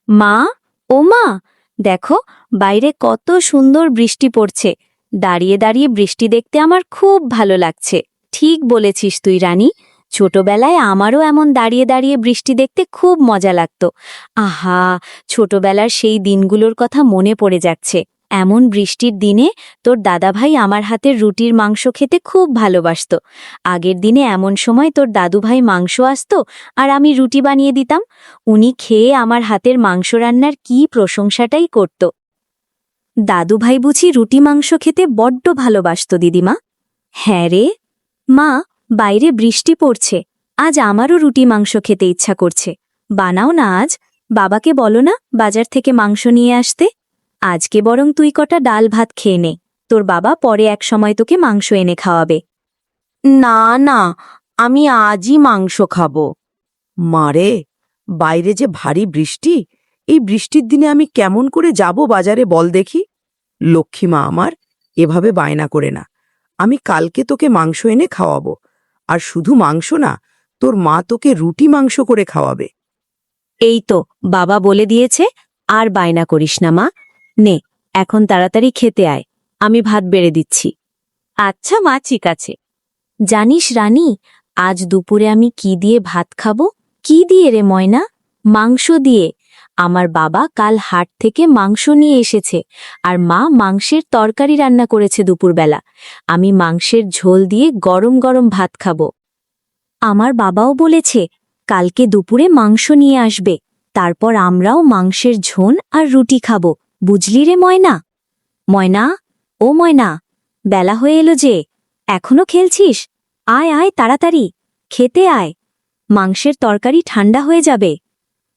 মা, ও মা, দেখো বাইরে কত সুন্দর বৃষ্টি পড়ছে। দাঁড়িয়ে দাঁড়িয়ে বৃষ্টি দেখতে আমার খুব ভালো লাগছে। ঠিক বলেছিস তুই রানী, ছোটবেলায় আমারও এমন দাঁড়িয়ে দাঁড়িয়ে বৃষ্টি দেখতে খুব মজা লাগতো। আহা, ছোটবেলার সেই দিনগুলোর কথা মনে পড়ে যাচ্ছে। এমন বৃষ্টির দিনে তোর দাদাভাই আমার হাতের রুটির মাংস খেতে খুব ভালোবাসতো। আগের দিনে এমন সময় তোর দাদুভাই মাংস আসতো আর আমি রুটি বানিয়ে দিতাম। উনি খেয়ে আমার হাতের মাংস রান্নার কি প্রশংসাটাই করত। দাদুভাই বুঝি রুটি মাংস খেতে বড্ড ভালোবাসত দিদিমা? হ্যাঁ রে মা, বাইরে বৃষ্টি পড়ছে, আজ আমারও রুটি মাংস খেতে ইচ্ছা করছে। বানাও না আজ, বাবাকে বলো না বাজার থেকে মাংস নিয়ে আসতে। আজকে বরং তুই কটা ডাল ভাত খেয়ে নে, তোর বাবা পরে এক সময় তোকে মাংস এনে খাওয়াবে। না না, আমি আজই মাংস খাবো। মারে, বাইরে যে ভারী বৃষ্টি, এই বৃষ্টির দিনে আমি কেমন করে যাব বাজারে বল দেখি? লক্ষ্মী মা আমার, এভাবে বায়না করে না। আমি কালকে তোকে মাংস এনে খাওয়াবো। আর শুধু মাংস না, তোর মা তোকে রুটি মাংস করে খাওয়াবে। এই তো বাবা বলে দিয়েছে, আর বায়না করিস না মা। নে, এখন তাড়াতাড়ি খেতে আয়, আমি ভাত বেড়ে দিচ্ছি। আচ্ছা মা, ঠিক আছে। জানিস রানী, আজ দুপুরে আমি কি দিয়ে ভাত খাবো? কি দিয়ে রে ময়না? মাংস দিয়ে। আমার বাবা কাল হাট থেকে মাংস নিয়ে এসেছে, আর মা মাংসের তরকারি রান্না করেছে দুপুরবেলা। আমি মাংসের ঝোল দিয়ে গরম গরম ভাত খাবো। আমার বাবাও বলেছে কালকে দুপুরে মাংস নিয়ে আসবে, তারপর আমরাও মাংসের ঝোল আর রুটি খাবো। বুঝলি রে ময়না? ময়না, ও ময়না, বেলা হয়ে এলো যে, এখনো খেলছিস? আয় আয় তাড়াতাড়ি, খেতে আয়, মাংসের তরকারি ঠান্ডা হয়ে যাবে।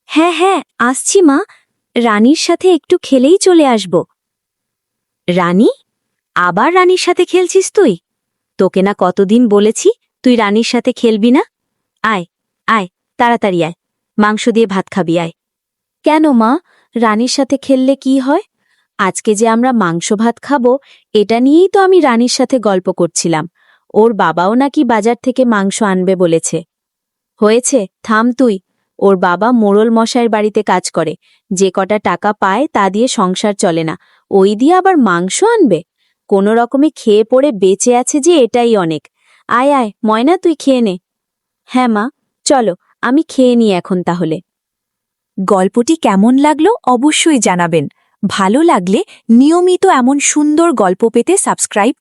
হ্যাঁ হ্যাঁ, আসছি মা, রানীর সাথে একটু খেলেই চলে আসব। রানী? আবার রানীর সাথে খেলছিস তুই? তোকে না কতদিন বলেছি তুই রানীর সাথে খেলবি না? আয় আয়, তাড়াতাড়ি আয়, মাংস দিয়ে ভাত খাবি আয়। কেন মা, রানীর সাথে খেললে কি হয়? আজকে যে আমরা মাংস ভাত খাবো, এটা নিয়েই তো আমি রানীর সাথে গল্প করছিলাম। ওর বাবাও নাকি বাজার থেকে মাংস আনবে বলেছে। হয়েছে, থাম তুই। ওর বাবা মোড়ল মশাইয়ের বাড়িতে কাজ করে, যে কটা টাকা পায় তা দিয়ে সংসার চলে না, ওই দিয়ে আবার মাংস আনবে? কোনো রকমে খেয়ে পড়ে বেঁচে আছে যে, এটাই অনেক। আয় আয় ময়না, তুই খেয়ে নে। হ্যাঁ মা, চলো আমি খেয়ে নিই এখন তাহলে। গল্পটি কেমন লাগলো অবশ্যই জানাবেন। ভালো লাগলে নিয়মিত এমন সুন্দর গল্প পেতে সাবস্ক্রাইব